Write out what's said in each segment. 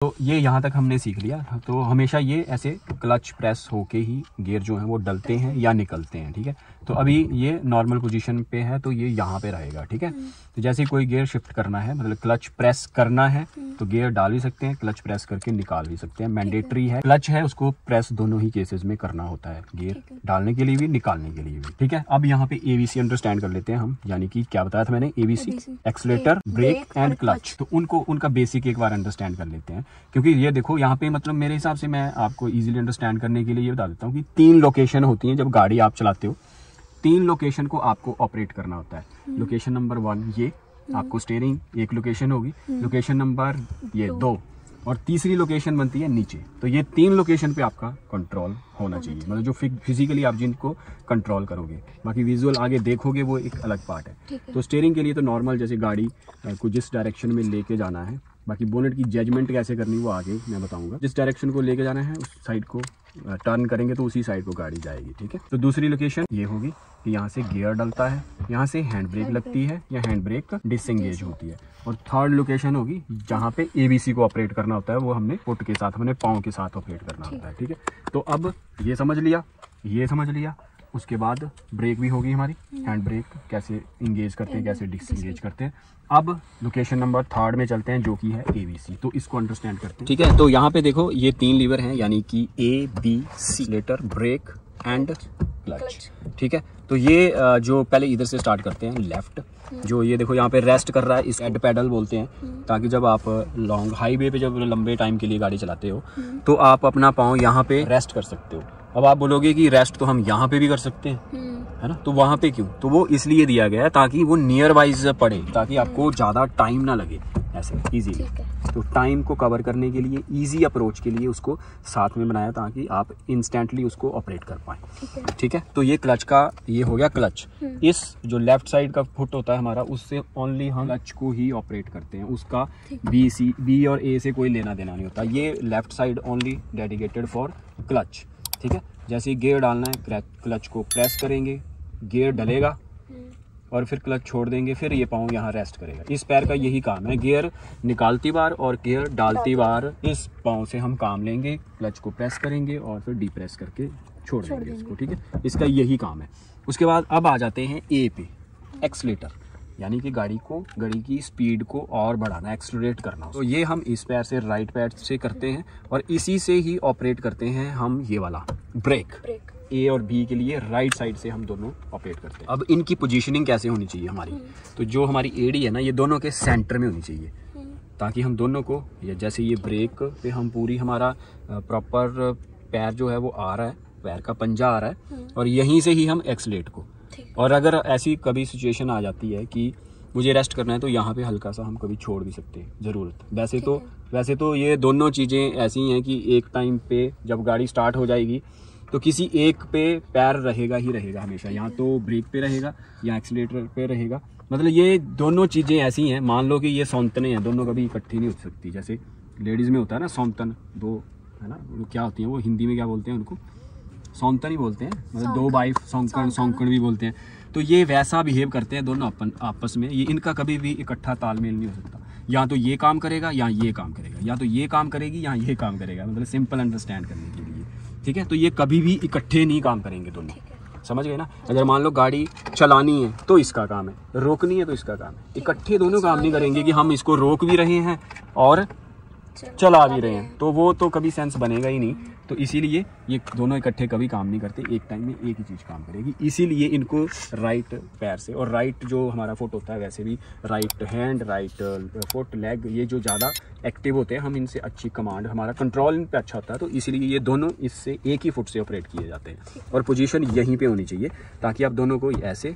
तो ये यहाँ तक हमने सीख लिया। तो हमेशा ये ऐसे क्लच प्रेस होके ही गियर जो हैं वो डलते हैं या निकलते हैं, ठीक है। तो अभी ये नॉर्मल पोजीशन पे है तो ये यहाँ पे रहेगा, ठीक है। तो जैसे कोई गियर शिफ्ट करना है, मतलब क्लच प्रेस करना है तो गियर डाल भी सकते हैं, क्लच प्रेस करके निकाल भी सकते हैं। मैंडेटरी है, क्लच है उसको प्रेस दोनों ही केसेस में करना होता है, गियर डालने के लिए भी निकालने के लिए भी, ठीक है। अब यहाँ पे एबीसी अंडरस्टैंड कर लेते हैं हम, यानी कि क्या बताया था मैंने, ABC accelerator, brake and clutch. तो उनका बेसिक एक बार अंडरस्टैंड कर लेते हैं, क्योंकि ये देखो यहाँ पे मतलब मेरे हिसाब से मैं आपको इजीली अंडरस्टैंड करने के लिए ये बता देता हूँ कि 3 लोकेशन होती हैं जब गाड़ी आप चलाते हो। 3 लोकेशन को आपको ऑपरेट करना होता है। लोकेशन नंबर 1 ये आपको स्टीयरिंग एक लोकेशन होगी, लोकेशन नंबर ये 2 और तीसरी लोकेशन बनती है नीचे। तो ये 3 लोकेशन पे आपका कंट्रोल होना चाहिए, मतलब जो फिजिकली आप जिनको कंट्रोल करोगे, बाकी विजुअल आगे देखोगे वो एक अलग पार्ट है। तो स्टीयरिंग के लिए तो नॉर्मल जैसे गाड़ी को जिस डायरेक्शन में लेके जाना है, बाकी बोनेट की जजमेंट कैसे करनी वो आगे मैं बताऊंगा। जिस डायरेक्शन को लेके जाना है उस साइड को टर्न करेंगे तो उसी साइड को गाड़ी जाएगी, ठीक है। तो दूसरी लोकेशन ये होगी कि यहाँ से गियर डलता है, यहाँ से हैंड ब्रेक लगती है या हैंड ब्रेक डिसएंगेज होती है। और थर्ड लोकेशन होगी जहाँ पे एबीसी को ऑपरेट करना होता है, वो हमने फुट के साथ, हमने पाँव के साथ ऑपरेट करना होता है, ठीक है। तो अब ये समझ लिया, उसके बाद ब्रेक भी होगी हमारी, हैंड ब्रेक कैसे इंगेज करते हैं, कैसे डिसएंगेज करते हैं। अब लोकेशन नंबर 3 में चलते हैं जो कि है एबीसी, तो इसको अंडरस्टैंड करते हैं, ठीक है। तो यहाँ पे देखो ये 3 लीवर हैं, यानी कि ABC, accelerator, brake and clutch, ठीक है। तो ये जो पहले इधर से स्टार्ट करते हैं लेफ्ट, जो ये देखो यहाँ पे रेस्ट कर रहा है, इस हेड पैडल बोलते हैं, ताकि जब आप लॉन्ग हाईवे पे जब लंबे टाइम के लिए गाड़ी चलाते हो तो आप अपना पाँव यहाँ पे रेस्ट कर सकते हो। अब आप बोलोगे कि रेस्ट तो हम यहाँ पे भी कर सकते हैं, है ना, तो वहां पे क्यों? तो वो इसलिए दिया गया है ताकि वो नियर वाइज पड़े, ताकि आपको ज्यादा टाइम ना लगे ऐसे इजीली। तो टाइम को कवर करने के लिए, इजी अप्रोच के लिए उसको साथ में बनाया ताकि आप इंस्टेंटली उसको ऑपरेट कर पाए, ठीक है। तो ये क्लच का ये हो गया क्लच। इस जो लेफ्ट साइड का फुट होता है हमारा, उससे ओनली हम क्लच को ही ऑपरेट करते हैं, उसका बी और ए से कोई लेना देना नहीं होता। ये left side only dedicated for clutch, ठीक है। जैसे गियर डालना है, क्लच को प्रेस करेंगे, गियर डलेगा और फिर क्लच छोड़ देंगे, फिर ये पाँव यहाँ रेस्ट करेगा। इस पैर का यही काम है, गियर निकालती बार और गियर डालती बार इस पाँव से हम काम लेंगे, क्लच को प्रेस करेंगे और फिर डीप्रेस करके छोड़ देंगे इसको, ठीक है। इसका यही काम है। उसके बाद अब आ जाते हैं ए पे, एक्सीलरेटर, यानी कि गाड़ी की स्पीड को और बढ़ाना, एक्सीलरेट करना। तो ये हम इस पैर से, राइट पैर से करते हैं और इसी से ही ऑपरेट करते हैं हम ये वाला ब्रेक। ए और बी के लिए राइट साइड से हम दोनों ऑपरेट करते हैं। अब इनकी पोजीशनिंग कैसे होनी चाहिए हमारी, तो जो हमारी एडी है ना, ये दोनों के सेंटर में होनी चाहिए, ताकि हम दोनों को, जैसे ये ब्रेक पे हम पूरी हमारा प्रॉपर पैर जो है वो आ रहा है, पैर का पंजा आ रहा है और यहीं से ही हम एक्सीलरेट को। और अगर ऐसी कभी सिचुएशन आ जाती है कि मुझे रेस्ट करना है तो यहाँ पे हल्का सा हम कभी छोड़ भी सकते हैं ज़रूरत। वैसे तो ये दोनों चीज़ें ऐसी हैं कि एक टाइम पे जब गाड़ी स्टार्ट हो जाएगी तो किसी एक पे पैर रहेगा ही रहेगा हमेशा, यहाँ तो ब्रेक पे रहेगा या एक्सीलरेटर पे रहेगा। मतलब ये दोनों चीज़ें ऐसी हैं, मान लो कि ये सौंतने हैं, दोनों कभी इकट्ठी नहीं हो सकती। जैसे लेडीज़ में होता है ना सौंतन, दो है ना, वो क्या होती हैं, वो हिंदी में क्या बोलते हैं उनको, सौंतन ही बोलते हैं, मतलब 2 वाइफ, सौंकण भी बोलते हैं। तो ये वैसा बिहेव करते हैं दोनों आपस में, ये इनका कभी भी इकट्ठा तालमेल नहीं हो सकता। या तो ये काम करेगा या ये काम करेगा, या तो ये काम करेगी या ये काम करेगा, मतलब सिंपल अंडरस्टैंड करने के लिए, ठीक है। तो ये कभी भी इकट्ठे नहीं काम करेंगे दोनों, समझ गए ना। अगर मान लो गाड़ी चलानी है तो इसका काम है, रोकनी है तो इसका काम है, इकट्ठे दोनों काम नहीं करेंगे कि हम इसको रोक भी रहे हैं और चला भी रहे हैं, तो वो तो कभी सेंस बनेगा ही नहीं। तो इसीलिए ये दोनों इकट्ठे कभी काम नहीं करते, एक टाइम में एक ही चीज़ काम करेगी। इसीलिए इनको राइट पैर से, और राइट जो हमारा फुट होता है, वैसे भी right hand, right foot, leg, ये जो ज़्यादा एक्टिव होते हैं, हम इनसे अच्छी कमांड, हमारा कंट्रोल इन पे अच्छा होता है। तो इसीलिए ये दोनों इससे एक ही फुट से ऑपरेट किए जाते हैं और पोजीशन यहीं पे होनी चाहिए, ताकि आप दोनों को ऐसे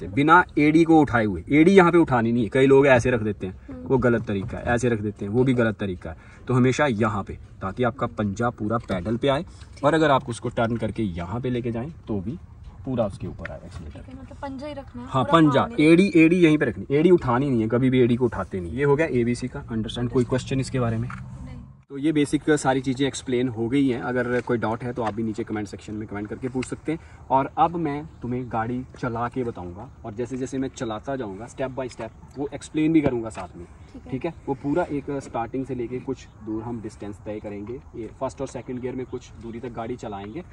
बिना एडी को उठाए हुए, एडी यहाँ पे उठानी नहीं है, कई लोग ऐसे रख देते हैं, वो गलत तरीका है, ऐसे रख देते हैं, वो भी गलत तरीका है। तो हमेशा यहाँ पे, ताकि आपका पंजा पूरा पैडल पे आए, और अगर आप उसको टर्न करके यहाँ पे लेके जाएं तो भी पूरा उसके ऊपर आएगा एक्सीलरेटर। मतलब पंजा ही रखना है। हाँ, पंजा, एडी यहीं पे रखनी, एडी उठानी नहीं है, कभी भी एडी को उठाते नहीं। ये हो गया एबीसी का अंडरस्टैंड। कोई क्वेश्चन इसके बारे में? तो ये बेसिक सारी चीज़ें एक्सप्लेन हो गई हैं। अगर कोई डाउट है तो आप भी नीचे कमेंट सेक्शन में कमेंट करके पूछ सकते हैं। और अब मैं तुम्हें गाड़ी चला के बताऊंगा, और जैसे जैसे मैं चलाता जाऊंगा स्टेप बाय स्टेप वो एक्सप्लेन भी करूंगा साथ में, ठीक है। वो पूरा एक स्टार्टिंग से लेके कुछ दूर हम डिस्टेंस तय करेंगे, ये फर्स्ट और सेकंड गियर में कुछ दूरी तक गाड़ी चलाएंगे।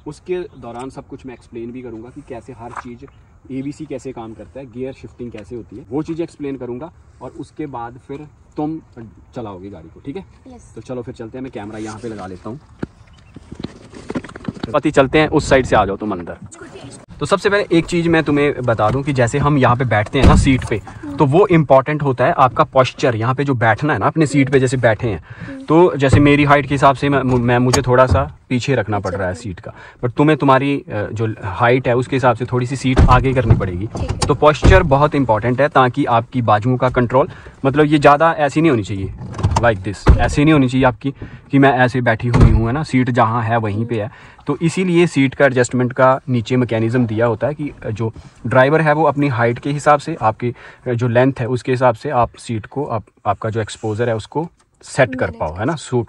उसके दौरान सब कुछ मैं एक्सप्लेन भी करूंगा कि कैसे हर चीज़ ABC कैसे काम करता है, गियर शिफ्टिंग कैसे होती है, वो चीज़ें एक्सप्लेन करूंगा। और उसके बाद फिर तुम चलाओगे गाड़ी को, ठीक है। तो चलो फिर चलते हैं, मैं कैमरा यहाँ पे लगा लेता हूँ। पति चलते हैं, उस साइड से आ जाओ तुम अंदर। तो सबसे पहले एक चीज़ मैं तुम्हें बता दूं कि जैसे हम यहाँ पे बैठते हैं ना सीट पे, तो वो इम्पॉर्टेंट होता है आपका पोस्चर। यहाँ पे जो बैठना है ना अपने सीट पे, जैसे बैठे हैं, तो जैसे मेरी हाइट के हिसाब से मुझे थोड़ा सा पीछे रखना पड़ रहा है सीट का, बट तुम्हें तुम्हारी जो हाइट है उसके हिसाब से थोड़ी सी सीट आगे करनी पड़ेगी। तो पोस्चर बहुत इंपॉर्टेंट है, ताकि आपकी बाजुओं का कंट्रोल, मतलब ये ज़्यादा ऐसी नहीं होनी चाहिए लाइक दिस, ऐसे नहीं होनी चाहिए आपकी कि मैं ऐसे बैठी हुई हूँ, है ना, सीट जहाँ है वहीं पे है। तो इसीलिए सीट का एडजस्टमेंट का नीचे मैकेनिज्म दिया होता है कि जो ड्राइवर है वो अपनी हाइट के हिसाब से, आपकी जो लेंथ है उसके हिसाब से आप सीट को, आपका जो एक्सपोजर है उसको सेट कर पाओ, है ना, सूट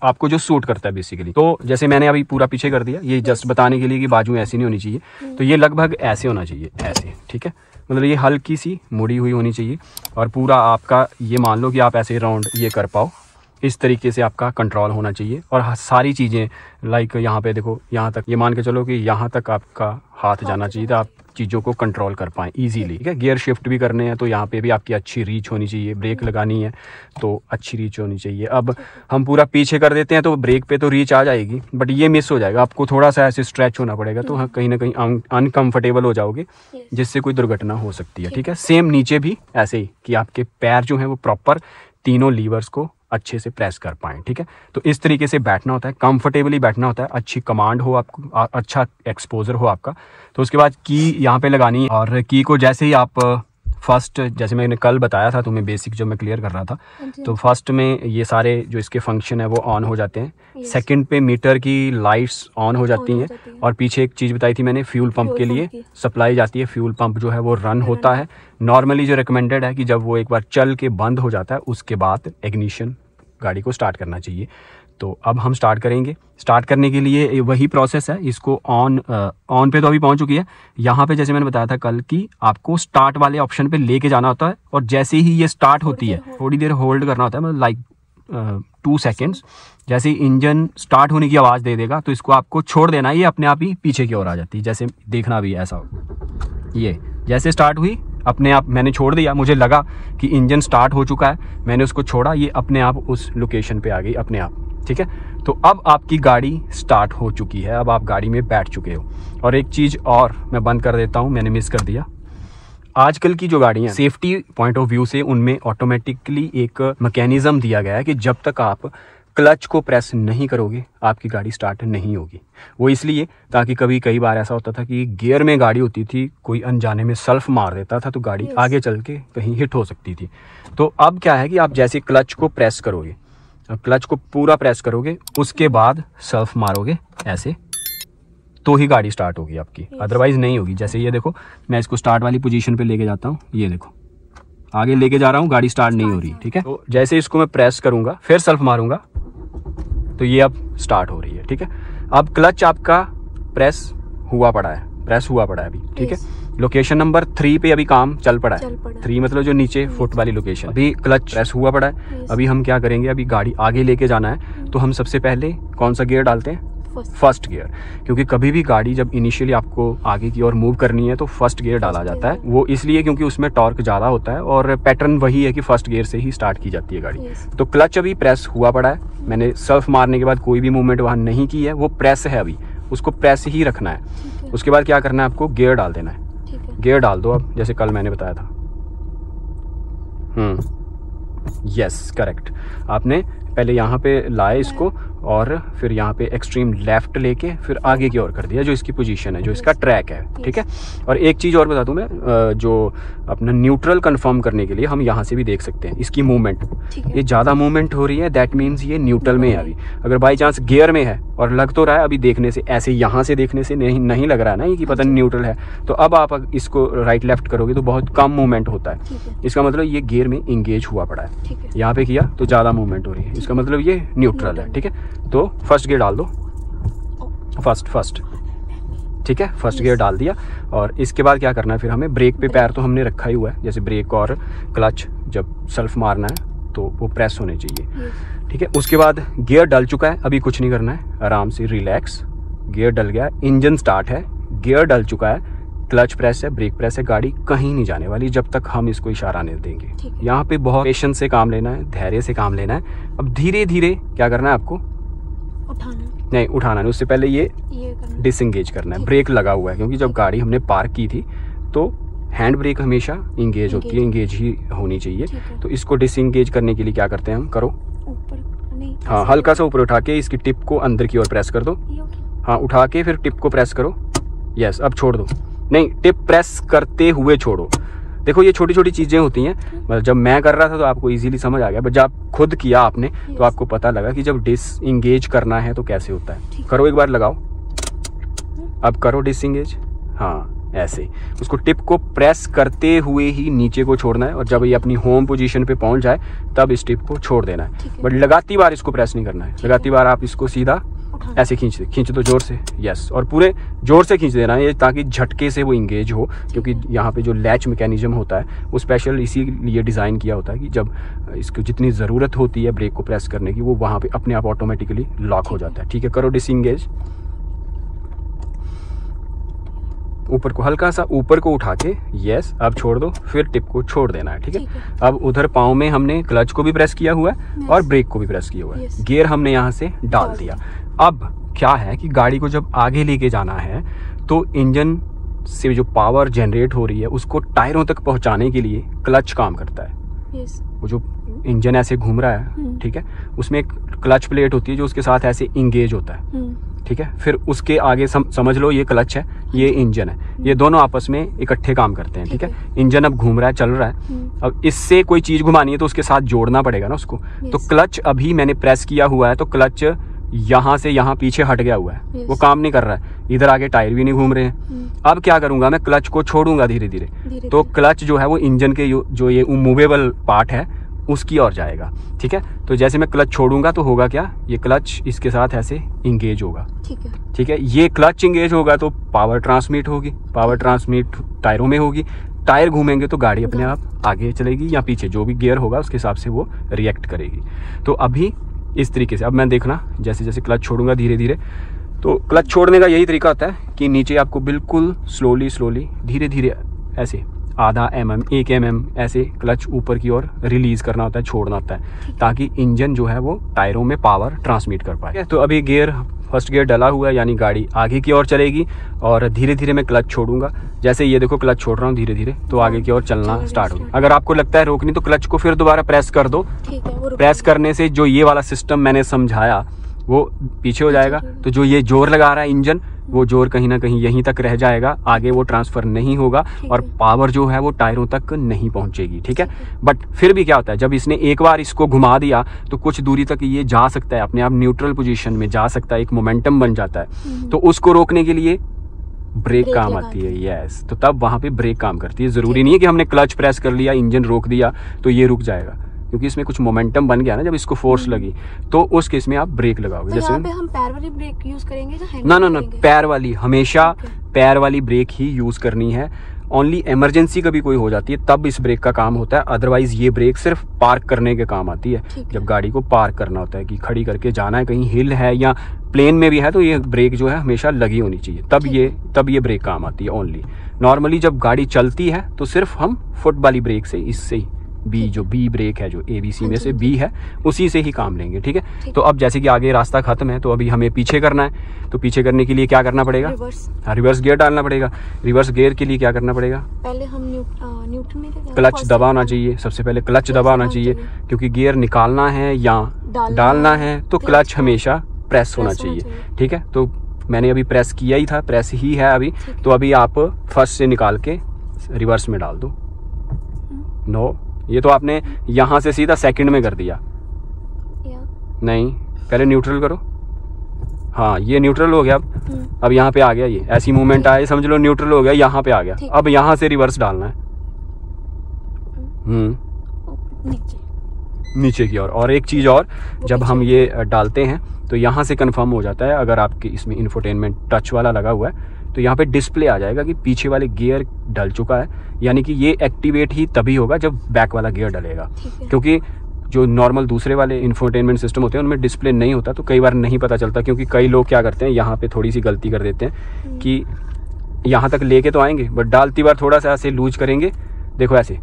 आपको जो सूट करता है बेसिकली। तो जैसे मैंने अभी पूरा पीछे कर दिया, ये जस्ट बताने के लिए कि बाजू ऐसी नहीं होनी चाहिए, तो ये लगभग ऐसे होना चाहिए, ऐसे, ठीक है। मतलब ये हल्की सी मुड़ी हुई होनी चाहिए, और पूरा आपका ये मान लो कि आप ऐसे राउंड ये कर पाओ, इस तरीके से आपका कंट्रोल होना चाहिए। और सारी चीज़ें लाइक यहाँ पे देखो, यहाँ तक ये मान के चलो कि यहाँ तक आपका हाथ जाना चाहिए, तो आप चीज़ों को कंट्रोल कर पाएँ इजीली, ठीक है। गियर शिफ्ट भी करने हैं तो यहाँ पे भी आपकी अच्छी रीच होनी चाहिए, ब्रेक लगानी है तो अच्छी रीच होनी चाहिए। अब हम पूरा पीछे कर देते हैं तो ब्रेक पे तो रीच आ जाएगी, बट ये मिस हो जाएगा, आपको थोड़ा सा ऐसे स्ट्रेच होना पड़ेगा, तो कहीं ना कहीं अनकंफर्टेबल हो जाओगे, जिससे कोई दुर्घटना हो सकती है, ठीक है। सेम नीचे भी ऐसे ही कि आपके पैर जो हैं वो प्रॉपर तीनों लीवर्स को अच्छे से प्रेस कर पाएँ, ठीक है। तो इस तरीके से बैठना होता है, कंफर्टेबली बैठना होता है, अच्छी कमांड हो आपको, अच्छा एक्सपोजर हो आपका। तो उसके बाद की यहाँ पे लगानी है, और की को जैसे ही आप फर्स्ट, जैसे मैंने कल बताया था तुम्हें बेसिक जो मैं क्लियर कर रहा था, तो फर्स्ट में ये सारे जो इसके फंक्शन है वो ऑन हो जाते हैं। सेकंड पे मीटर की लाइट्स ऑन हो जाती हैं, और पीछे एक चीज़ बताई थी मैंने, फ्यूल पंप के लिए सप्लाई जाती है, फ्यूल पंप जो है वो रन होता है। नॉर्मली जो रिकमेंडेड है कि जब वो एक बार चल के बंद हो जाता है उसके बाद इग्निशन गाड़ी को स्टार्ट करना चाहिए। तो अब हम स्टार्ट करेंगे। स्टार्ट करने के लिए वही प्रोसेस है, इसको ऑन पे तो अभी पहुंच चुकी है। यहाँ पे जैसे मैंने बताया था कल की, आपको स्टार्ट वाले ऑप्शन पे लेके जाना होता है, और जैसे ही ये स्टार्ट होती है थोड़ी देर होल्ड करना होता है, मतलब लाइक 2 सेकेंड्स। जैसे ही इंजन स्टार्ट होने की आवाज़ दे देगा तो इसको आपको छोड़ देना है, ये अपने आप ही पीछे की ओर आ जाती है। जैसे देखना भी ऐसा हो, ये जैसे स्टार्ट हुई अपने आप मैंने छोड़ दिया, मुझे लगा कि इंजन स्टार्ट हो चुका है, मैंने उसको छोड़ा, ये अपने आप उस लोकेशन पे आ गई अपने आप, ठीक है। तो अब आपकी गाड़ी स्टार्ट हो चुकी है, अब आप गाड़ी में बैठ चुके हो। और एक चीज़ और मैं बंद कर देता हूँ, मैंने मिस कर दिया, आजकल की जो गाड़ियाँ सेफ्टी पॉइंट ऑफ व्यू से उनमें ऑटोमेटिकली एक मैकेनिज्म दिया गया है कि जब तक आप क्लच को प्रेस नहीं करोगे आपकी गाड़ी स्टार्ट नहीं होगी। वो इसलिए ताकि कई बार ऐसा होता था कि गियर में गाड़ी होती थी, कोई अनजाने में सेल्फ मार देता था तो गाड़ी आगे चल के कहीं हिट हो सकती थी। तो अब क्या है कि आप जैसे क्लच को प्रेस करोगे, क्लच को पूरा प्रेस करोगे, उसके बाद सेल्फ मारोगे ऐसे, तो ही गाड़ी स्टार्ट होगी आपकी, अदरवाइज नहीं होगी। जैसे ये देखो, मैं इसको स्टार्ट वाली पोजीशन पे लेके जाता हूँ, ये देखो आगे लेके जा रहा हूँ, गाड़ी स्टार्ट नहीं हो रही, ठीक है। तो जैसे इसको मैं प्रेस करूंगा फिर सेल्फ मारूंगा तो ये अब स्टार्ट हो रही है, ठीक है। अब क्लच आपका प्रेस हुआ पड़ा है अभी, ठीक है। लोकेशन नंबर 3 पे अभी काम चल पड़ा है, 3 मतलब जो नीचे फुट वाली लोकेशन, अभी क्लच प्रेस हुआ पड़ा है। अभी हम क्या करेंगे, अभी गाड़ी आगे लेके जाना है, तो हम सबसे पहले कौन सा गियर डालते हैं, फर्स्ट गियर, क्योंकि कभी भी गाड़ी जब इनिशियली आपको आगे की ओर मूव करनी है तो फर्स्ट गियर डाला जाता है। वो इसलिए क्योंकि उसमें टॉर्क ज़्यादा होता है, और पैटर्न वही है कि फर्स्ट गियर से ही स्टार्ट की जाती है गाड़ी। तो क्लच अभी प्रेस हुआ पड़ा है, मैंने सेल्फ मारने के बाद कोई भी मूवमेंट वहाँ नहीं की है, वो प्रेस है अभी, उसको प्रेस ही रखना है। उसके बाद क्या करना है, आपको गियर डाल देना है, गियर डाल दो अब, जैसे कल मैंने बताया था। यस करेक्ट, आपने पहले यहाँ पे लाए इसको, और फिर यहाँ पे एक्सट्रीम लेफ्ट लेके फिर आगे की ओर कर दिया, जो इसकी पोजीशन है, जो इसका ट्रैक है, ठीक है। और एक चीज़ और बता दूँ मैं, जो अपना न्यूट्रल कंफर्म करने के लिए हम यहाँ से भी देख सकते हैं इसकी मूवमेंट। ये ज़्यादा मूवमेंट हो रही है, दैट मीन्स ये न्यूट्रल में है अभी। अगर बाई चांस गियर में है और लग तो रहा है अभी देखने से, ऐसे यहाँ से देखने से नहीं लग रहा है ना ये कि पता नहीं न्यूट्रल है, तो अब आप इसको राइट लेफ्ट करोगे तो बहुत कम मूवमेंट होता है। इसका मतलब ये गियर में इंगेज हुआ पड़ा है। यहाँ पे किया तो ज़्यादा मूवमेंट हो रही है, इसका मतलब ये न्यूट्रल है, ठीक है। तो फर्स्ट गियर डाल दो, फर्स्ट, ठीक है, फर्स्ट गियर डाल दिया। और इसके बाद क्या करना है, फिर हमें ब्रेक पे पैर तो हमने रखा ही हुआ है, जैसे ब्रेक और क्लच जब सेल्फ मारना है तो वो प्रेस होने चाहिए, ठीक है। उसके बाद गियर डल चुका है, अभी कुछ नहीं करना है, आराम से रिलैक्स। गियर डल गया, इंजन स्टार्ट है, गियर डल चुका है, क्लच प्रेस है, ब्रेक प्रेस है, गाड़ी कहीं नहीं जाने वाली जब तक हम इसको इशारा नहीं देंगे। यहाँ पे बहुत पेशेंस से काम लेना है, धैर्य से काम लेना है। अब धीरे धीरे क्या करना है आपको, उठाना नहीं, उससे पहले ये डिसएंगेज करना है। ब्रेक लगा हुआ है क्योंकि जब गाड़ी हमने पार्क की थी तो हैंड ब्रेक हमेशा इंगेज होती है, इंगेज ही होनी चाहिए। तो इसको डिसएंगेज करने के लिए क्या करते हैं हम, करो हाँ, हल्का सा ऊपर उठा के इसकी टिप को अंदर की ओर प्रेस कर दो। हाँ, उठा के फिर टिप को प्रेस करो, यस। अब छोड़ दो, नहीं, टिप प्रेस करते हुए छोड़ो। देखो ये छोटी छोटी चीज़ें होती हैं, मतलब जब मैं कर रहा था तो आपको इजीली समझ आ गया, बट जब खुद किया आपने तो आपको पता लगा कि जब डिसएंगेज करना है तो कैसे होता है। करो एक बार, लगाओ, अब करो डिसएंगेज, हाँ ऐसे। उसको टिप को प्रेस करते हुए ही नीचे को छोड़ना है, और जब ये अपनी होम पोजीशन पे पहुंच जाए तब इस टिप को छोड़ देना है। बट लगाती बार इसको प्रेस नहीं करना है, लगाती बार आप इसको सीधा ऐसे खींच दो जोर से, यस। और पूरे जोर से खींच देना है ये, ताकि झटके से वो इंगेज हो, क्योंकि यहाँ पे जो लैच मैकेनिज्म होता है वो स्पेशल इसीलिए डिज़ाइन किया होता है कि जब इसको जितनी ज़रूरत होती है ब्रेक को प्रेस करने की, वो वहाँ पे अपने आप ऑटोमेटिकली लॉक हो जाता है, ठीक है। करो डिसएंगेज, ऊपर को हल्का सा ऊपर को उठा के, यस। अब छोड़ दो, फिर टिप को छोड़ देना है, ठीक है। अब उधर पाँव में हमने क्लच को भी प्रेस किया हुआ है और ब्रेक को भी प्रेस किया हुआ है, गियर हमने यहाँ से डाल दिया। अब क्या है कि गाड़ी को जब आगे लेके जाना है तो इंजन से जो पावर जनरेट हो रही है उसको टायरों तक पहुंचाने के लिए क्लच काम करता है। वो जो इंजन ऐसे घूम रहा है, ठीक है, उसमें एक क्लच प्लेट होती है जो उसके साथ ऐसे इंगेज होता है, ठीक है। फिर उसके आगे समझ लो ये क्लच है, ये इंजन है, ये दोनों आपस में इकट्ठे काम करते हैं, ठीक है। इंजन अब घूम रहा है, चल रहा है, अब इससे कोई चीज घुमानी है तो उसके साथ जोड़ना पड़ेगा ना उसको। तो क्लच अभी मैंने प्रेस किया हुआ है तो क्लच यहाँ से यहाँ पीछे हट गया हुआ है, वो काम नहीं कर रहा है, इधर आगे टायर भी नहीं घूम रहे हैं। अब क्या करूंगा, मैं क्लच को छोड़ूंगा धीरे धीरे, तो क्लच जो है वो इंजन के जो ये मूवेबल पार्ट है उसकी ओर जाएगा, ठीक है। तो जैसे मैं क्लच छोड़ूंगा तो होगा क्या, ये क्लच इसके साथ ऐसे इंगेज होगा, ठीक है। ये क्लच इंगेज होगा तो पावर ट्रांसमिट होगी, पावर ट्रांसमिट टायरों में होगी, टायर घूमेंगे तो गाड़ी अपने आप आगे चलेगी या पीछे, जो भी गियर होगा उसके हिसाब से वो रिएक्ट करेगी। तो अभी इस तरीके से, अब मैं देखना जैसे जैसे क्लच छोड़ूंगा धीरे धीरे, तो क्लच छोड़ने का यही तरीका होता है कि नीचे आपको बिल्कुल स्लोली धीरे धीरे ऐसे आधा mm 1 mm ऐसे क्लच ऊपर की ओर रिलीज करना होता है, छोड़ना होता है, ताकि इंजन जो है वो टायरों में पावर ट्रांसमिट कर पाए। तो अभी गियर फर्स्ट गियर डला हुआ है, यानी गाड़ी आगे की ओर चलेगी और धीरे धीरे मैं क्लच छोड़ूंगा। जैसे ये देखो क्लच छोड़ रहा हूँ धीरे धीरे, तो आगे की ओर चलना स्टार्ट होगी। अगर आपको लगता है रोकनी तो क्लच को फिर दोबारा प्रेस कर दो, प्रेस करने से जो ये वाला सिस्टम मैंने समझाया वो पीछे हो जाएगा। तो जो ये जोर लगा रहा है इंजन, वो जोर कहीं ना कहीं यहीं तक रह जाएगा, आगे वो ट्रांसफर नहीं होगा और पावर जो है वो टायरों तक नहीं पहुंचेगी, ठीक है। बट फिर भी क्या होता है, जब इसने एक बार इसको घुमा दिया तो कुछ दूरी तक ये जा सकता है, अपने आप न्यूट्रल पोजीशन में जा सकता है, एक मोमेंटम बन जाता है। तो उसको रोकने के लिए ब्रेक काम आती है, यस। तो तब वहां पे ब्रेक काम करती है। जरूरी नहीं है कि हमने क्लच प्रेस कर लिया, इंजन रोक दिया तो ये रुक जाएगा, क्योंकि इसमें कुछ मोमेंटम बन गया ना जब इसको फोर्स लगी, तो उस केस में आप ब्रेक लगाओगे। तो जैसे यहाँ पे हम पैर वाली ब्रेक यूज करेंगे या हैंड? ना, पैर वाली, हमेशा पैर वाली ब्रेक ही यूज करनी है। ओनली इमरजेंसी कभी कोई हो जाती है तब इस ब्रेक का काम होता है, अदरवाइज ये ब्रेक सिर्फ पार्क करने के काम आती है। जब गाड़ी को पार्क करना होता है कि खड़ी करके जाना है, कहीं हिल है या प्लेन में भी है, तो ये ब्रेक जो है हमेशा लगी होनी चाहिए, तब ये ब्रेक काम आती है ओनली। नॉर्मली जब गाड़ी चलती है तो सिर्फ हम फुट वाली ब्रेक से, इससे ही बी, जो बी ब्रेक है, जो ABC में से बी है, उसी से ही काम लेंगे, ठीक है। तो अब जैसे कि आगे रास्ता खत्म है तो अभी हमें पीछे करना है, तो पीछे करने के लिए क्या करना पड़ेगा, रिवर्स गियर डालना पड़ेगा। रिवर्स गियर के लिए क्या करना पड़ेगा, पहले हम न्यूट्रल में क्लच दबा होना चाहिए, सबसे पहले क्लच दबा होना चाहिए, क्योंकि गियर निकालना है या डालना है तो क्लच हमेशा प्रेस होना चाहिए, ठीक है। तो मैंने अभी प्रेस किया ही था, प्रेस ही है अभी। तो अभी आप फर्स्ट से निकाल के रिवर्स में डाल दो। नो, ये तो आपने यहाँ से सीधा सेकंड में कर दिया। नहीं, पहले न्यूट्रल करो। हाँ, ये न्यूट्रल हो गया। अब यहाँ पे आ गया, ये ऐसी मूवमेंट आए, समझ लो न्यूट्रल हो गया, यहाँ पे आ गया। अब यहाँ से रिवर्स डालना है नीचे की ओर। और एक चीज़ और, जब हम ये डालते हैं तो यहाँ से कंफर्म हो जाता है, अगर आपके इसमें इंफोटेनमेंट टच वाला लगा हुआ है तो यहाँ पे डिस्प्ले आ जाएगा कि पीछे वाले गियर डल चुका है, यानी कि ये एक्टिवेट ही तभी होगा जब बैक वाला गियर डलेगा। क्योंकि जो नॉर्मल दूसरे वाले इंफोटेनमेंट सिस्टम होते हैं उनमें डिस्प्ले नहीं होता, तो कई बार नहीं पता चलता। क्योंकि कई लोग क्या करते हैं, यहाँ पे थोड़ी सी गलती कर देते हैं कि यहाँ तक लेके तो आएंगे बट डालती बार थोड़ा सा ऐसे लूज करेंगे, देखो ऐसे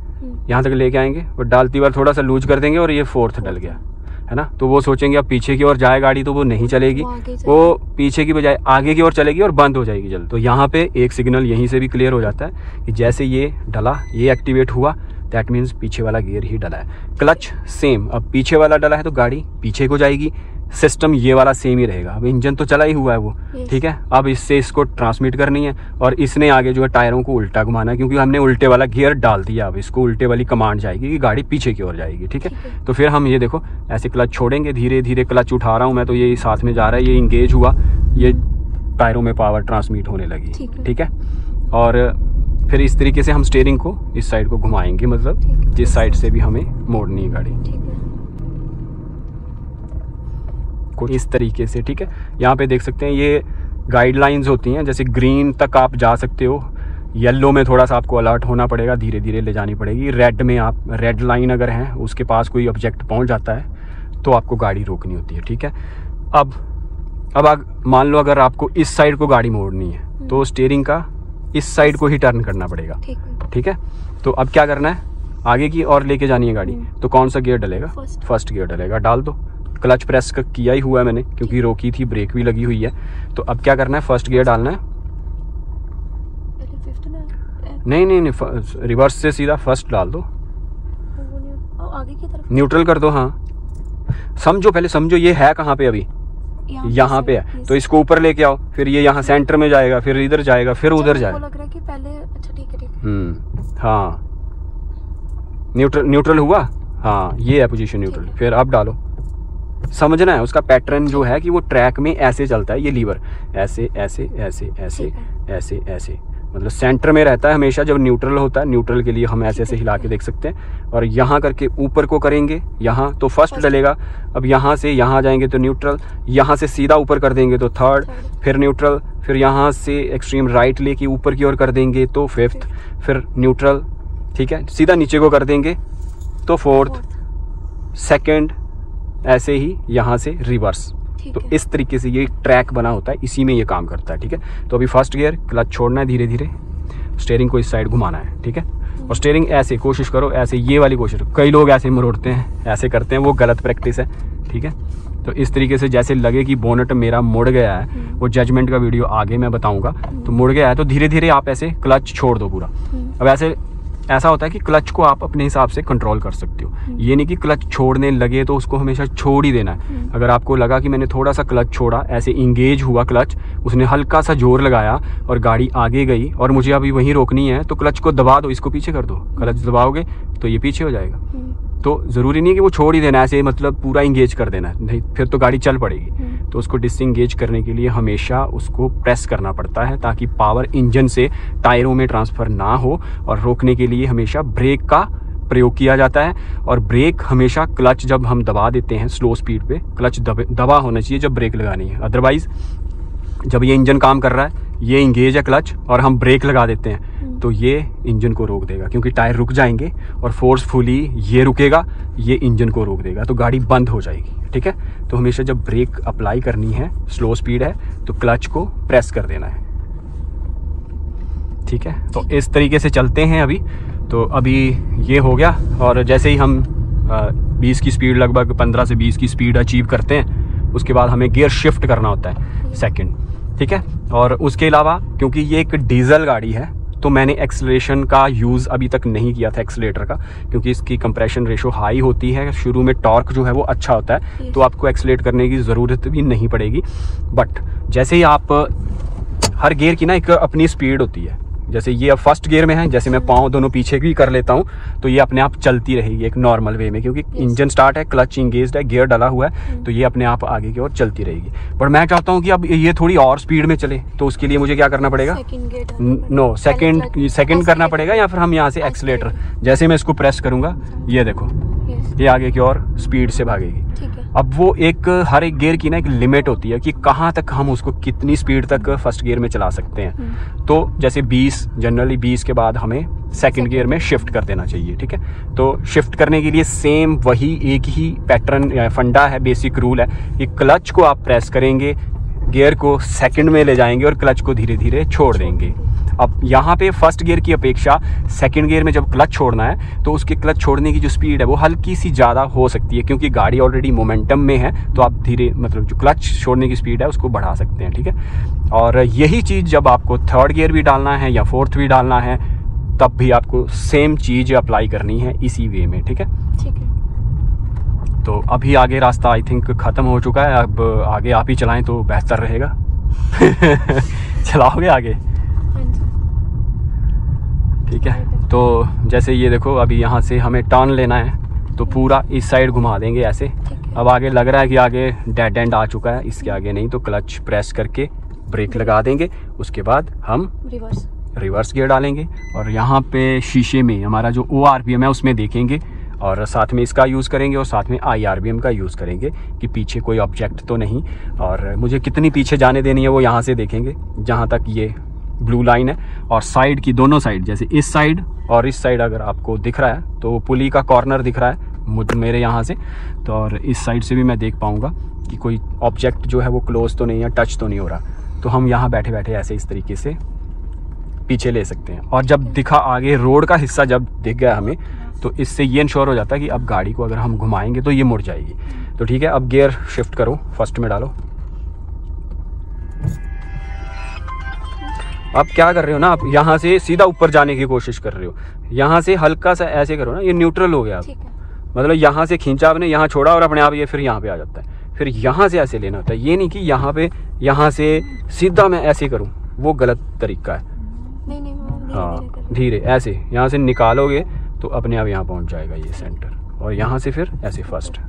यहाँ तक लेके आएंगे बट डालती बार थोड़ा सा लूज कर देंगे और ये फोर्थ डल गया, है ना। तो वो सोचेंगे अब पीछे की ओर जाए गाड़ी तो वो नहीं चलेगी, वो पीछे की बजाय आगे की ओर चलेगी और बंद हो जाएगी जल्द। तो यहाँ पे एक सिग्नल यहीं से भी क्लियर हो जाता है कि जैसे ये डला, ये एक्टिवेट हुआ, दैट मीन्स पीछे वाला गियर ही डला है। क्लच सेम, अब पीछे वाला डला है तो गाड़ी पीछे को जाएगी, सिस्टम ये वाला सेम ही रहेगा। अब इंजन तो चला ही हुआ है वो, ठीक है। अब इससे इसको ट्रांसमिट करनी है और इसने आगे जो है टायरों को उल्टा घुमाना है, क्योंकि हमने उल्टे वाला गियर डाल दिया। अब इसको उल्टे वाली कमांड जाएगी कि गाड़ी पीछे की ओर जाएगी, ठीक है। तो फिर हम ये देखो ऐसे क्लच छोड़ेंगे, धीरे धीरे क्लच उठा रहा हूँ मैं, तो ये साथ में जा रहा है, ये इंगेज हुआ, ये टायरों में पावर ट्रांसमिट होने लगी, ठीक है। और फिर इस तरीके से हम स्टीयरिंग को इस साइड को घुमाएंगे, मतलब जिस साइड से भी हमें मोड़नी है गाड़ी, कुछ इस तरीके से, ठीक है। यहाँ पे देख सकते हैं ये गाइडलाइंस होती हैं, जैसे ग्रीन तक आप जा सकते हो, येलो में थोड़ा सा आपको अलर्ट होना पड़ेगा, धीरे धीरे ले जानी पड़ेगी। रेड में आप, रेड लाइन अगर है उसके पास कोई ऑब्जेक्ट पहुँच जाता है तो आपको गाड़ी रोकनी होती है, ठीक है। अब मान लो अगर आपको इस साइड को गाड़ी मोड़नी है तो स्टीयरिंग का इस साइड को ही टर्न करना पड़ेगा, ठीक है। तो अब क्या करना है, आगे की ओर लेके जानी है गाड़ी, तो कौन सा गियर डलेगा, फर्स्ट गियर डलेगा, डाल दो। क्लच प्रेस का किया ही हुआ है मैंने, क्योंकि रोकी थी, ब्रेक भी लगी हुई है। तो अब क्या करना है, फर्स्ट गियर डालना है। नहीं, रिवर्स से सीधा फर्स्ट डाल दो, आगे की तरफ न्यूट्रल कर दो। हाँ, समझो, पहले समझो ये है कहाँ पे, अभी यहाँ पे है, तो इसको ऊपर लेके आओ, फिर ये यहाँ सेंटर में जाएगा, फिर इधर जाएगा, फिर उधर जाएगा। लग रहा है कि पहले, अच्छा ठीक है। हाँ, न्यूट्रल हुआ, हाँ ये है पोजीशन न्यूट्रल। फिर अब डालो, समझना है उसका पैटर्न जो है कि वो ट्रैक में ऐसे चलता है, ये लीवर ऐसे ऐसे ऐसे ऐसे ऐसे ऐसे, मतलब सेंटर में रहता है हमेशा जब न्यूट्रल होता है। न्यूट्रल के लिए हम ऐसे ऐसे हिला के देख सकते हैं, और यहाँ करके ऊपर को करेंगे, यहाँ तो फर्स्ट डलेगा। अब यहाँ से यहाँ जाएंगे तो न्यूट्रल, यहाँ से सीधा ऊपर कर देंगे तो थर्ड, फिर न्यूट्रल, फिर यहाँ से एक्सट्रीम राइट लेके ऊपर की ओर कर देंगे तो फिफ्थ, फिर न्यूट्रल, ठीक है। सीधा नीचे को कर देंगे तो फोर्थ, सेकेंड, ऐसे ही यहाँ से रिवर्स। तो इस तरीके से ये ट्रैक बना होता है, इसी में ये काम करता है, ठीक है। तो अभी फर्स्ट गियर, क्लच छोड़ना है, धीरे धीरे स्टीयरिंग को इस साइड घुमाना है, ठीक है। और स्टीयरिंग ऐसे कोशिश करो, ऐसे ये वाली कोशिश, कई लोग ऐसे मरोड़ते हैं, ऐसे करते हैं, वो गलत प्रैक्टिस है, ठीक है। तो इस तरीके से जैसे लगे कि बोनट मेरा मुड़ गया है, वो जजमेंट का वीडियो आगे मैं बताऊंगा, तो मुड़ गया है तो धीरे धीरे आप ऐसे क्लच छोड़ दो पूरा। अब ऐसा होता है कि क्लच को आप अपने हिसाब से कंट्रोल कर सकते हो, ये नहीं कि क्लच छोड़ने लगे तो उसको हमेशा छोड़ ही देना है। अगर आपको लगा कि मैंने थोड़ा सा क्लच छोड़ा, ऐसे इंगेज हुआ क्लच, उसने हल्का सा जोर लगाया और गाड़ी आगे गई और मुझे अभी वहीं रोकनी है, तो क्लच को दबा दो, इसको पीछे कर दो। क्लच दबाओगे तो ये पीछे हो जाएगा। तो ज़रूरी नहीं कि वो छोड़ ही देना, ऐसे मतलब पूरा इंगेज कर देना, नहीं फिर तो गाड़ी चल पड़ेगी। तो उसको डिसएंगेज करने के लिए हमेशा उसको प्रेस करना पड़ता है, ताकि पावर इंजन से टायरों में ट्रांसफ़र ना हो। और रोकने के लिए हमेशा ब्रेक का प्रयोग किया जाता है, और ब्रेक हमेशा क्लच जब हम दबा देते हैं स्लो स्पीड पे, क्लच दबा होना चाहिए जब ब्रेक लगानी है। अदरवाइज़ जब ये इंजन काम कर रहा है, ये इंगेज है क्लच, और हम ब्रेक लगा देते हैं तो ये इंजन को रोक देगा, क्योंकि टायर रुक जाएंगे और फोर्सफुली ये रुकेगा, ये इंजन को रोक देगा, तो गाड़ी बंद हो जाएगी, ठीक है। तो हमेशा जब ब्रेक अप्लाई करनी है, स्लो स्पीड है, तो क्लच को प्रेस कर देना है, ठीक है। तो इस तरीके से चलते हैं अभी। तो अभी ये हो गया, और जैसे ही हम 20 की स्पीड, लगभग 15 से 20 की स्पीड अचीव करते हैं, उसके बाद हमें गियर शिफ्ट करना होता है सेकंड, ठीक है। और उसके अलावा क्योंकि ये एक डीजल गाड़ी है तो मैंने एक्सेलरेशन का यूज़ अभी तक नहीं किया था एक्सेलेटर का, क्योंकि इसकी कंप्रेशन रेशो हाई होती है, शुरू में टॉर्क जो है वो अच्छा होता है, तो आपको एक्सेलेट करने की ज़रूरत भी नहीं पड़ेगी। बट जैसे ही आप, हर गियर की ना एक अपनी स्पीड होती है, जैसे ये अब फर्स्ट गियर में है, जैसे मैं पाँव दोनों पीछे भी कर लेता हूँ तो ये अपने आप चलती रहेगी एक नॉर्मल वे में, क्योंकि इंजन स्टार्ट है, क्लच इंगेज्ड है, गियर डला हुआ है, तो ये अपने आप आगे की ओर चलती रहेगी। पर मैं चाहता हूँ कि अब ये थोड़ी और स्पीड में चले, तो उसके लिए मुझे क्या करना पड़ेगा? नो, सेकंड करना पड़ेगा, या फिर हम यहाँ से एक्सीलेटर, जैसे मैं इसको प्रेस करूँगा ये देखो ये आगे की ओर स्पीड से भागेगी। अब वो एक, हर एक गियर की ना एक लिमिट होती है कि कहाँ तक हम उसको कितनी स्पीड तक फर्स्ट गियर में चला सकते हैं। तो जैसे 20, जनरली 20 के बाद हमें सेकंड गियर में शिफ्ट कर देना चाहिए, ठीक है। तो शिफ्ट करने के लिए सेम वही एक ही पैटर्न या फंडा है, बेसिक रूल है कि क्लच को आप प्रेस करेंगे, गियर को सेकंड में ले जाएंगे और क्लच को धीरे धीरे छोड़ देंगे। अब यहाँ पे फर्स्ट गियर की अपेक्षा सेकंड गियर में जब क्लच छोड़ना है तो उसके क्लच छोड़ने की जो स्पीड है वो हल्की सी ज़्यादा हो सकती है, क्योंकि गाड़ी ऑलरेडी मोमेंटम में है, तो आप धीरे, मतलब जो क्लच छोड़ने की स्पीड है उसको बढ़ा सकते हैं, ठीक है। और यही चीज़ जब आपको थर्ड गियर भी डालना है या फोर्थ भी डालना है, तब भी आपको सेम चीज़ अप्लाई करनी है इसी वे में, ठीक है। तो अभी आगे रास्ता आई थिंक ख़त्म हो चुका है, अब आगे आप ही चलाएं तो बेहतर रहेगा। चलाओगे आगे? ठीक है। तो जैसे ये देखो, अभी यहाँ से हमें टर्न लेना है तो पूरा इस साइड घुमा देंगे ऐसे। अब आगे लग रहा है कि आगे डेड एंड आ चुका है, इसके आगे नहीं, तो क्लच प्रेस करके ब्रेक लगा देंगे, उसके बाद हम रिवर्स गियर डालेंगे और यहाँ पे शीशे में हमारा जो ORPM है उसमें देखेंगे, और साथ में इसका यूज़ करेंगे और साथ में IRBM का यूज़ करेंगे कि पीछे कोई ऑब्जेक्ट तो नहीं, और मुझे कितनी पीछे जाने देनी है वो यहाँ से देखेंगे जहाँ तक ये ब्लू लाइन है। और साइड की दोनों साइड, जैसे इस साइड और इस साइड अगर आपको दिख रहा है तो पुली का कॉर्नर दिख रहा है मेरे यहाँ से, तो और इस साइड से भी मैं देख पाऊँगा कि कोई ऑब्जेक्ट जो है वो क्लोज तो नहीं है, टच तो नहीं हो रहा, तो हम यहाँ बैठे बैठे ऐसे इस तरीके से पीछे ले सकते हैं। और जब दिखा आगे रोड का हिस्सा जब दिख गया हमें, तो इससे ये इंश्योर हो जाता है कि अब गाड़ी को अगर हम घुमाएंगे तो ये मुड़ जाएगी। तो ठीक है, अब गियर शिफ्ट करो, फर्स्ट में डालो। अब क्या कर रहे हो ना, आप यहाँ से सीधा ऊपर जाने की कोशिश कर रहे हो, यहाँ से हल्का सा ऐसे करो ना, ये न्यूट्रल हो गया। मतलब यहाँ से खींचा आपने, यहाँ छोड़ा और अपने आप ये फिर यहाँ पे आ जाता है। फिर यहाँ से ऐसे लेना होता है, ये नहीं कि यहाँ पे, यहाँ से सीधा मैं ऐसे करूँ, वो गलत तरीका है। नहीं, हाँ, धीरे ऐसे यहाँ से निकालोगे तो अपने आप यहाँ पहुँच जाएगा ये सेंटर, और यहाँ से फिर ऐसे फर्स्ट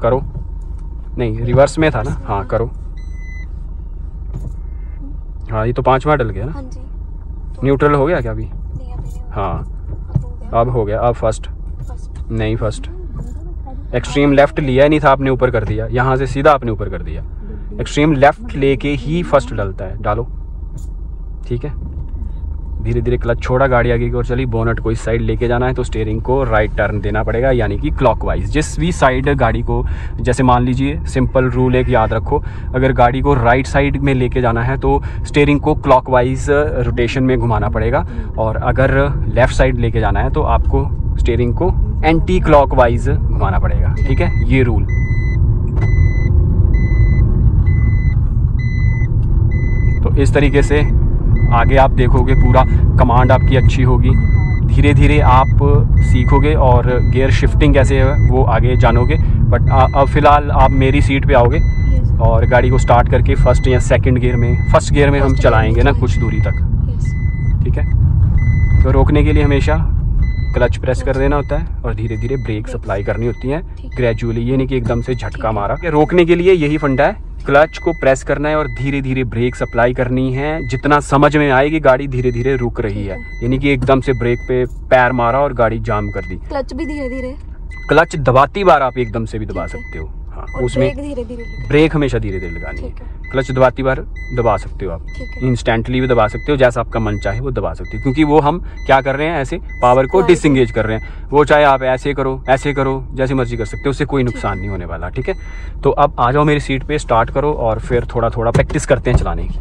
करो, नहीं रिवर्स में था ना, हाँ करो। हाँ, ये तो 5 बार डल गया ना। हाँ जी। न्यूट्रल हो गया क्या अभी? हाँ, अब हो गया। अब फर्स्ट नहीं, फर्स्ट एक्सट्रीम लेफ्ट लिया ही नहीं था आपने, ऊपर कर दिया, यहाँ से सीधा आपने ऊपर कर दिया। एक्सट्रीम लेफ्ट लेके ही फर्स्ट डलता है, डालो, ठीक है। धीरे धीरे क्लच छोड़ा, गाड़ी आगे की ओर चली, बोनट को इस साइड लेके जाना है तो स्टीयरिंग को राइट टर्न देना पड़ेगा, यानी कि क्लॉकवाइज। जिस भी साइड गाड़ी को, जैसे मान लीजिए सिंपल रूल एक याद रखो, अगर गाड़ी को राइट साइड में लेके जाना है तो स्टीयरिंग को क्लॉकवाइज रोटेशन में घुमाना पड़ेगा, और अगर लेफ्ट साइड लेके जाना है तो आपको स्टीयरिंग को एंटी क्लॉकवाइज घुमाना पड़ेगा, ठीक है, ये रूल। तो इस तरीके से आगे आप देखोगे, पूरा कमांड आपकी अच्छी होगी, धीरे धीरे आप सीखोगे और गियर शिफ्टिंग कैसे है वो आगे जानोगे। बट अब फिलहाल आप मेरी सीट पे आओगे और गाड़ी को स्टार्ट करके फर्स्ट या सेकंड गियर में, फर्स्ट गियर में हम चलाएंगे ना कुछ दूरी तक, ठीक है। तो रोकने के लिए हमेशा क्लच प्रेस कर देना होता है और धीरे धीरे ब्रेक अप्लाई करनी होती है ग्रेजुअली, ये नहीं कि एकदम से झटका मारा। रोकने के लिए यही फंडा है, क्लच को प्रेस करना है और धीरे धीरे ब्रेक अप्लाई करनी है। जितना समझ में आएगी गाड़ी धीरे धीरे रुक रही है, यानी कि एकदम से ब्रेक पे पैर मारा और गाड़ी जाम कर दी। क्लच भी धीरे धीरे, क्लच दबाती बार आप एकदम से भी दबा सकते हो, हाँ, उसमें धीरे धीरे ब्रेक हमेशा धीरे धीरे लगानी है। क्लच दबाती बार दबा सकते हो आप, इंस्टेंटली भी दबा सकते हो, जैसा आपका मन चाहे वो दबा सकते हो, क्योंकि वो हम क्या कर रहे हैं, ऐसे पावर को डिसएंगेज कर रहे हैं। वो चाहे आप ऐसे करो, ऐसे करो, जैसे मर्जी कर सकते हो, उससे कोई नुकसान नहीं होने वाला, ठीक है। तो अब आ जाओ मेरी सीट पे, स्टार्ट करो और फिर थोड़ा थोड़ा प्रैक्टिस करते हैं चलाने की।